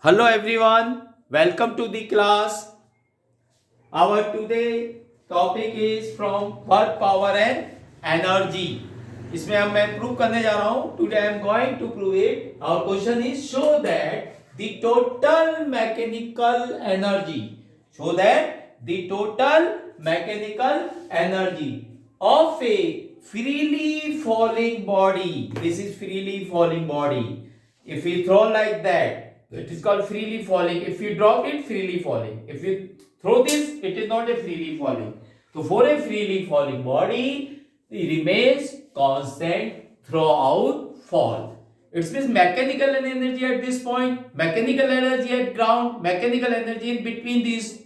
Hello everyone, welcome to the class. Our today topic is from work power and energy. इसमें हम मैं prove करने जा रहा हूँ. Today I am going to prove it. Our question is show that the total mechanical energy of a freely falling body. This is freely falling body. If we throw like that, it is called freely falling. If you drop it, freely falling. If you throw this, it is not a freely falling. So for a freely falling body, it remains constant throughout fall. It means mechanical energy at this point, mechanical energy at ground, mechanical energy in between these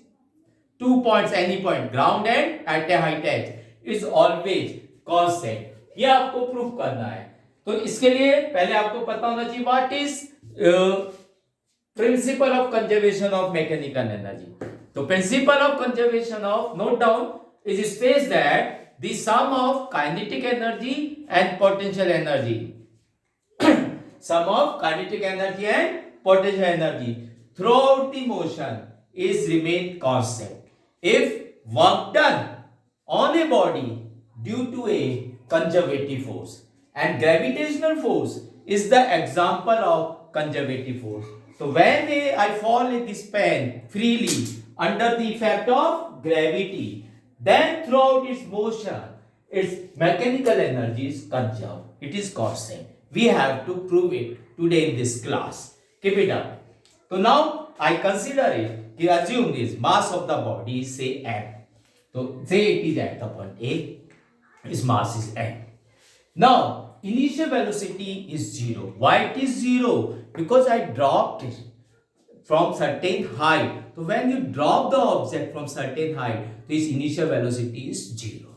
2 points, any point, ground and at a height h, is always constant. ये आपको proof करना है. तो इसके लिए पहले आपको पता होना चाहिए what is principle of conservation of mechanical energy. So principle of conservation of, note down, is states that the sum of kinetic energy and potential energy sum of kinetic energy and potential energy throughout the motion is remain constant if work done on a body due to a conservative force, and gravitational force is the example of conservative force. So when I fall in this pen freely under the effect of gravity, then throughout its motion, its mechanical energy is conserved. It is constant. We have to prove it today in this class. Keep it up. So now I consider it. Assume this mass of the body is say m. So say it is at the point A. Its mass is m. Now initial velocity is 0. Why it is 0? Because I dropped it from certain height. So when you drop the object from certain height, this initial velocity is 0.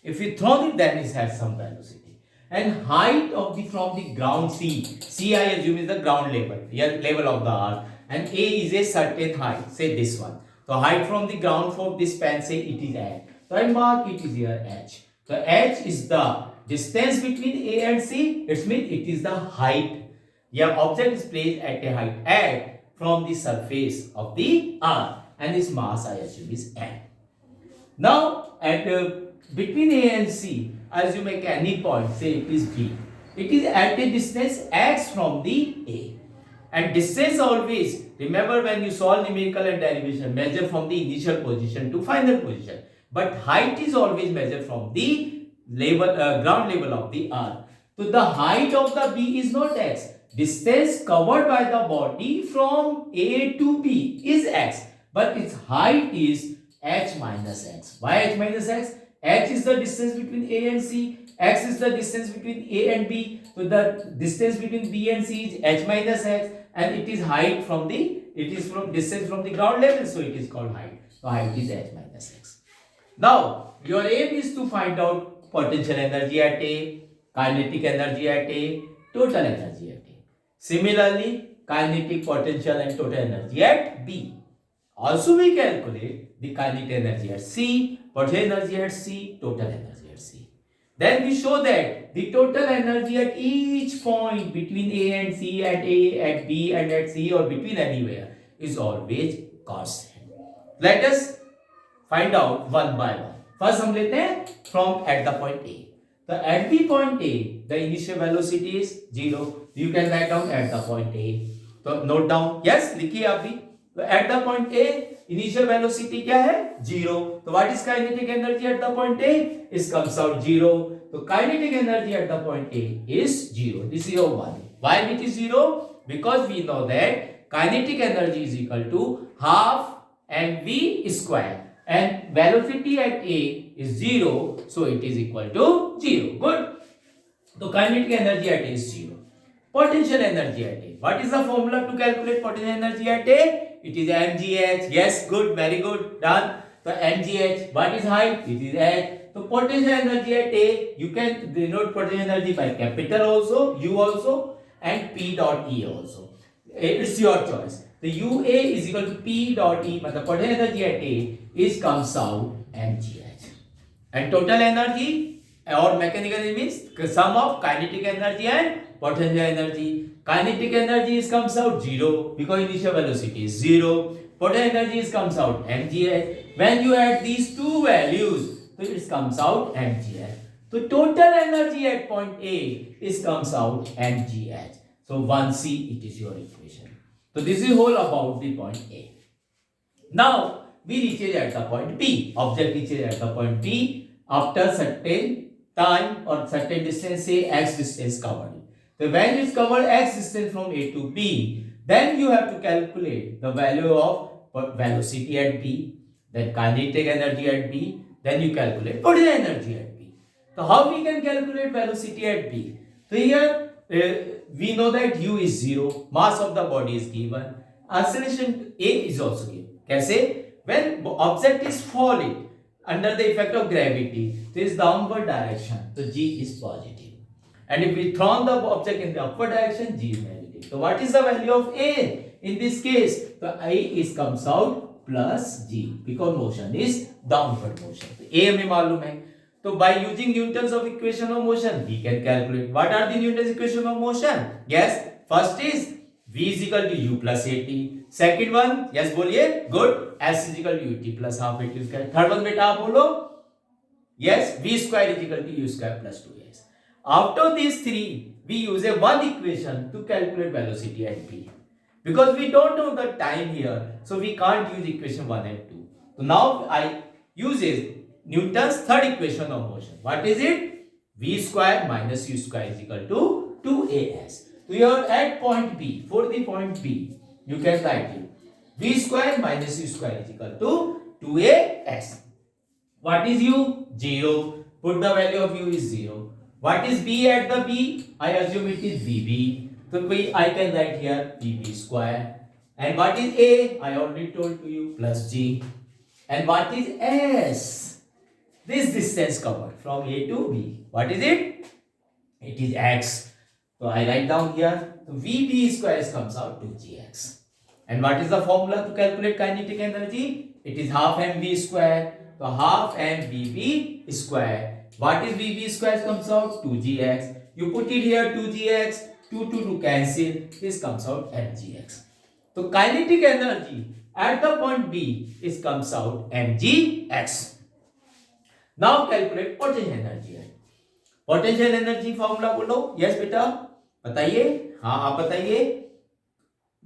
If you throw it, then it has some velocity. And height of the from the ground C I assume is the ground level, level of the earth, and A is a certain height, say this one. So height from the ground from this span, say it is h. So I mark it is here h. So h is the distance between A and C. It means it is the height. Your object is placed at a height at from the surface of the earth, and its mass I assume is m. Now at between A and C, as you make any point, say it is B. It is at a distance x from the A. And distance always, remember when you solve numerical and derivation, measure from the initial position to final position. But height is always measured from the level, ground level of the earth. So the height of the B is not x. Distance covered by the body from A to B is x, but its height is h minus x. Why h minus x? H is the distance between A and C. X is the distance between A and B. So the distance between B and C is h minus x, and it is height from the, it is from distance from the ground level, so it is called height. So height is h minus x. Now your aim is to find out potential energy at A, kinetic energy at A, total energy at A. Similarly, kinetic, potential and total energy at B. Also we calculate the kinetic energy at C, potential energy at C, total energy at C. Then we show that the total energy at each point between A and C, at A, at B and at C, or between anywhere, is always constant. Let us find out one by one. First हम लेते हैं from at the point A. So at the point A, the initial velocity is 0. You can write down at the point A. So note down. Yes, लिखिए आप भी. So at the point A, initial velocity क्या है? 0. So what is kinetic energy at the point A? It comes out 0. So kinetic energy at the point A is 0. This is your one. Why it is 0? Because we know that kinetic energy is equal to half mv square. And velocity at A is 0, so it is equal to 0. Good. So kinetic energy at A is 0. Potential energy at A. What is the formula to calculate potential energy at A? It is mgh. Yes, good, very good, done. So mgh. What is height? It is h. So potential energy at A, you can denote potential energy by capital also, U also, and P dot E also. It's your choice. The UA is equal to P dot E, but the potential energy at A is comes out mgh. And total energy or mechanical energy means sum of kinetic energy and potential energy. Kinetic energy is comes out 0 because initial velocity is 0. Potential energy is comes out mgh. When you add these two values, so it comes out mgh. So total energy at point A is comes out mgh. So 1c, it is your equation. So this is whole about the point A. Now we reaches at the point B. Object reaches at the point B after certain time or certain distance, say x distance covered. So when it's covered x distance from A to B, then you have to calculate the value of velocity at B, then kinetic energy at B, then you calculate potential energy at B. So how we can calculate velocity at B? So here we know that u is 0, mass of the body is given, acceleration A is also given. Kaise? When object is falling under the effect of gravity, this downward direction, so g is positive. And if we throw the object in the upward direction, g is negative. So what is the value of A? In this case, the A is comes out plus g because motion is downward motion. So A हमें मालूम है. So by using Newton's of equation of motion, we can calculate. What are the Newton's equation of motion? Yes, first is V is equal to U plus AT. Second one, yes बोलिए, good. S is equal to UT plus half AT square. Third one बेटा आप बोलो. Yes, V square is equal to U square plus 2S. After these three, we use a one equation to calculate velocity at B. Because we don't know the time here, so we can't use equation 1 and 2. So now I use Newton's third equation of motion. What is it? V square minus U square is equal to 2AS. So here at point B, for the point B, you can write it. V square minus U square is equal to 2AS. What is U? 0. Put the value of U is 0. What is B at the B? I assume it is BB. So I can write here BB square. And what is A? I already told to you plus G. And what is S? This distance covered from A to B. What is it? It is X. So I write down here. So VB square comes out to GX. And what is the formula to calculate kinetic energy? It is half mv square. So half mvb square. What is vb square comes out? 2gx. You put it here 2gx. 2 cancel. This comes out mgx. So kinetic energy at the point B is comes out mgx. Now calculate potential energy. Potential energy formula बोलो. Yes बेटा बताइए. हाँ आप बताइए.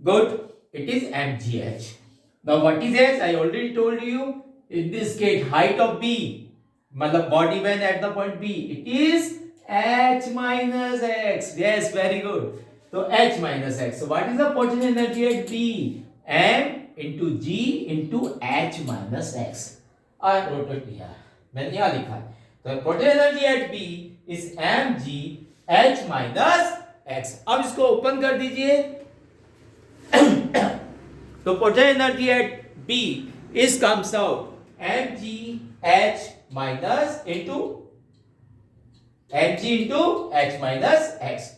Good. It is mgh. Now what is h? I already told you. In this case, height of B, मतलब body when at the point B, it is h minus x. Yes, very good. So h minus x. So what is the potential energy at B? M into G into h minus x. I wrote it here. मैंने यहाँ लिखा है. तो potential energy at B is mg h minus x. अब इसको open कर दीजिए. तो potential energy at B is comes out mg h minus into h minus x.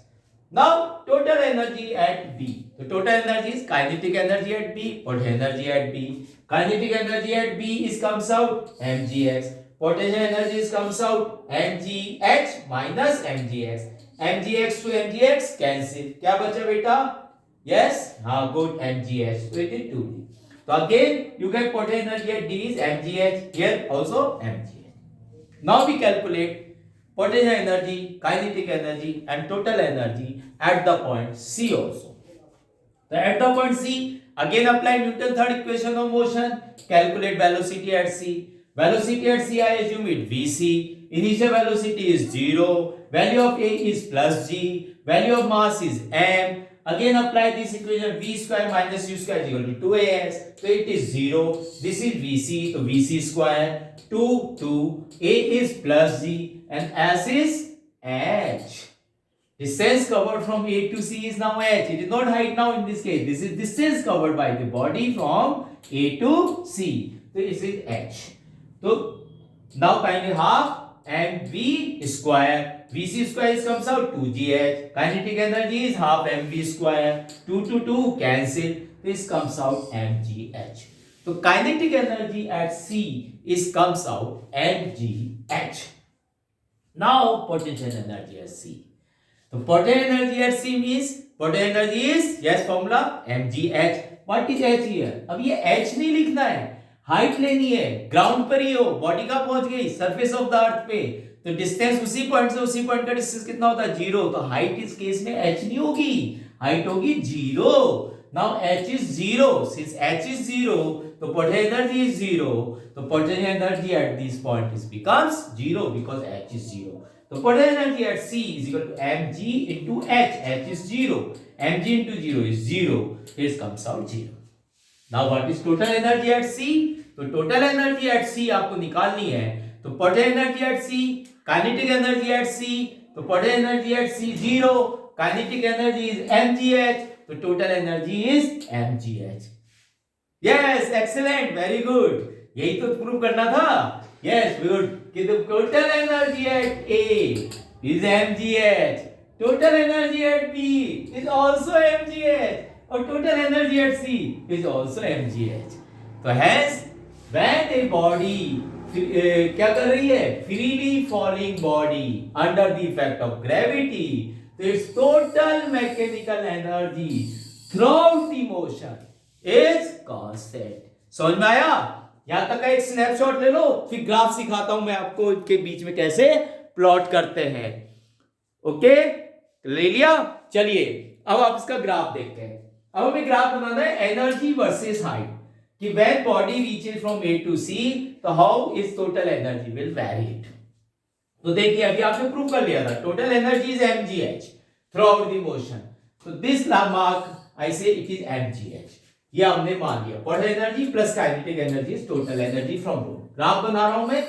Now total energy at B. So total energy is kinetic energy at B, potential energy at B. Kinetic energy at B is comes out mgx. Potential energy is comes out mgh minus mgx. mgx to mgx cancel. क्या बचा बेटा? Yes, good mgh. So it is 2d. So again, you get potential energy at D is mgh. Here also mgh. Now we calculate potential energy, kinetic energy, and total energy at the point C also. So at the point C, again apply Newton's third equation of motion. Calculate velocity at C. Velocity at C, I assume it vc. Initial velocity is 0. Value of A is plus g. Value of mass is m. Again apply this equation. V square minus u square is equal to 2as. So it is 0. This is vc. So vc square 2. A is plus g and s is h. Distance covered from A to C is now h. It is not height now in this case. This is distance covered by the body from A to C. So this is h. So now kindly half mv square. Vc square comes out 2gh. Kinetic energy is half mv square. 2 cancel. This comes out mgh. So kinetic energy at C is comes out mgh. Now potential energy at C. So potential energy at C means potential energy is, yes formula mgh. What is h here? अब ये h नहीं लिखना है, height लेनी है. Ground पर ही हो, body कहां पहुंच गई? सरफेस ऑफ द अर्थ पे. तो डिस्टेंस उसी पॉइंट से उसी पॉइंट का डिस्टेंस कितना होता है? 0. तो हाइट इस केस में h नहीं होगी, हाइट होगी 0. Now h is 0. Since h is 0, तो पोटेंशियल एनर्जी इज 0. तो potential energy at this point is becomes 0 because h is 0. तो potential energy at C is equal to mg into h. h is 0. mg into 0 is 0. This comes out 0. Now what is total energy at C? तो total energy at C आपको निकालनी है. तो potential energy at C, kinetic energy at C. तो potential energy at C 0, kinetic energy is mgh. तो total energy is mgh. Yes, excellent, very good. यही तो prove करना था. Yes, good. कि the total energy at A is mgh. Total energy at B is also mgh. और total energy at C is also mgh. तो hence when a body क्या कर रही है? Freely falling body under the effect of gravity, तो its total mechanical energy throughout the motion is constant. समझ में आया? यहां तक का एक स्नैपशॉट ले लो, फिर ग्राफ सिखाता हूं मैं आपको इनके बीच में कैसे प्लॉट करते हैं. ओके, ले लिया. चलिए अब आप इसका ग्राफ देखते हैं. अब हमें ग्राफ बनाना है एनर्जी वर्सेस हाइट, कि when body reaches from A to C, तो how is total energy will vary. तो देखिए अभी आपने प्रूव कर लिया था total energy is mgh throughout the motion. तो this mark I say it is mgh. ये हमने मान लिया. Potential energy plus kinetic energy is total energy from room. Graph बना रहा हूं मैं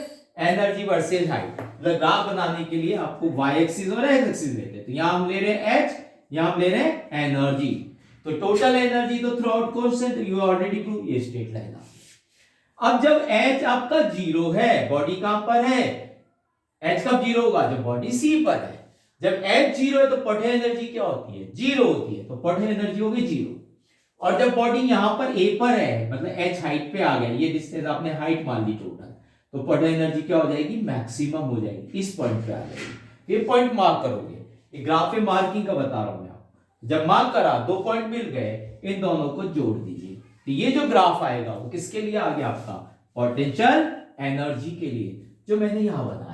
एनर्जी वर्सेस हाइट. मतलब ग्राफ बनाने के लिए आपको y एक्सिस और x एक्सिस लेते हैं. तो यहां हम ले रहे हैं h, यहां हम ले रहे हैं एनर्जी. तो टोटल एनर्जी तो through out constant, you already prove. ये स्ट्रेट लाइन आ. अब जब h आपका 0 है, बॉडी कहां पर है? h कब 0 होगा? जब बॉडी c पर है. जब h 0 है तो पोटेंशियल एनर्जी क्या होती है? 0 होती है. तो पोटेंशियल एनर्जी होगी 0. और जब बॉडी यहां पर a पर है, मतलब h हाइट पे आ गया, ये डिस्टेंस आपने हाइट मान ली टोटल, तो पोटेंशियल एनर्जी क्या हो जाएगी? मैक्सिमम हो जाएगी. इस पॉइंट पे आ जाएगी. ये पॉइंट मार्क करोगे. ये ग्राफ पे मार्किंग का बता रहा हूं मैं आपको. जब मार्क करा, 2 पॉइंट मिल गए, इन दोनों को जोड़ दीजिए. तो ये जो ग्राफ आएगा वो किसके लिए आ गया? आपका पोटेंशियल एनर्जी के लिए, जो मैंने यहां बनाया.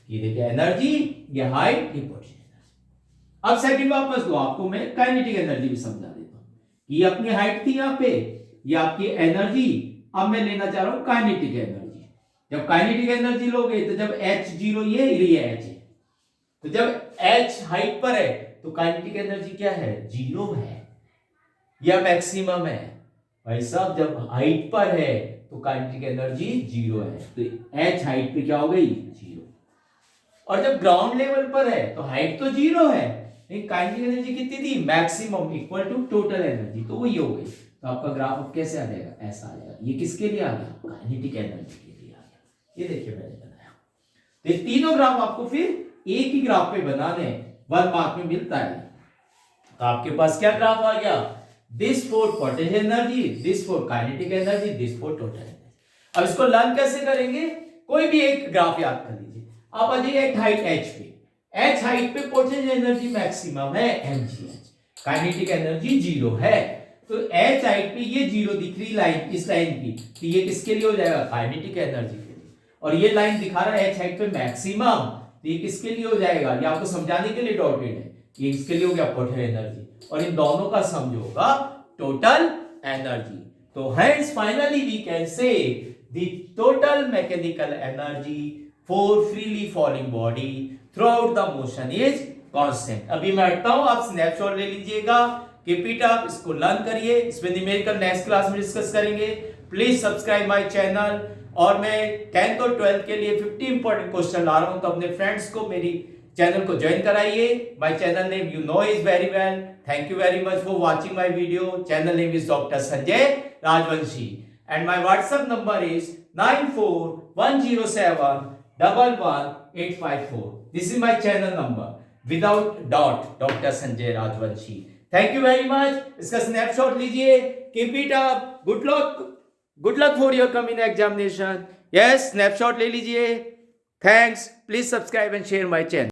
ये देखिए एनर्जी, ये हाइट, ये पोटेंशियल. अब सेकंड वापस दो, आपको मैं काइनेटिक एनर्जी भी समझा देता हूं. ये अपनी हाइट थी यहां पे, ये आपकी एनर्जी. अब मैं लेना चाह रहा हूं काइनेटिक एनर्जी. जब काइनेटिक एनर्जी लोगे तो जब h 0 ये h है, तो जब h हाइट पर है तो काइनेटिक एनर्जी क्या है? 0 है या मैक्सिमम है. भाई साहब जब हाइट पर है तो काइनेटिक एनर्जी 0 है. तो h हाइट पे क्या हो गई? 0. और जब ग्राउंड लेवल पर है तो हाइट तो 0 है, लेकिन काइनेटिक एनर्जी कितनी थी? Maximum equal to total energy. तो वो ये हो गई. तो आपका ग्राफ कैसे आ जाएगा? ऐसा आ जाएगा. ये किसके लिए आ गया? काइनेटिक एनर्जी के लिए आ गया. ये देखिए मैंने बनाया. तो ये तीनों ग्राफ आपको फिर एक ही ग्राफ पे बनाने, 1 मार्क में मिलता है. तो आपके पास क्या ग्राफ आ गया? This for potential energy, this for kinetic energy, this for total energy. अब इसको लर्न कैसे करेंगे? कोई भी एक ग्राफ याद कर लीजिए. आप आ जाइए एट हाइट h पे. h हाइट पे पोटेंशियल एनर्जी मैक्सिमम है mgh, काइनेटिक एनर्जी 0 है. तो h हाइट पे ये 0 दिख रही लाइन, इस लाइन की, तो ये किसके लिए हो जाएगा? काइनेटिक एनर्जी के लिए. और ये लाइन दिखा रहा है h हाइट पे मैक्सिमम, तो ये किसके लिए हो जाएगा? ये आपको समझाने के लिए डॉटेड है. ये इसके लिए हो गया पोटेंशियल एनर्जी, और इन दोनों का सम जो होगा टोटल एनर्जी. तो hence finally we can say the total mechanical energy for freely falling body throughout the motion is constant. अभी मैं हटता हूं, आप स्नैपशॉट ले लीजिएगा. कीप इट अप, इसको लर्न करिए. इसमें न्यूमेरिकल नेक्स्ट क्लास में डिस्कस करेंगे. Please subscribe my channel. और मैं 10th और 12th के लिए 50 इंपॉर्टेंट क्वेश्चन ला रहा हूं, तो अपने फ्रेंड्स को मेरी चैनल को ज्वाइन कराइए. My channel name you know is very well. Thank you very much for watching my video. Channel name is doctor Sanjay Rajvanshi and my WhatsApp number is 9410711184. This is my channel number without dot, Dr. Sanjay Rajvanshi. Thank you very much. इसका snapshot लीजिए. Keep it up. Good luck for your coming examination. Yes, snapshot ले लीजिए. Thanks. Please subscribe and share my channel.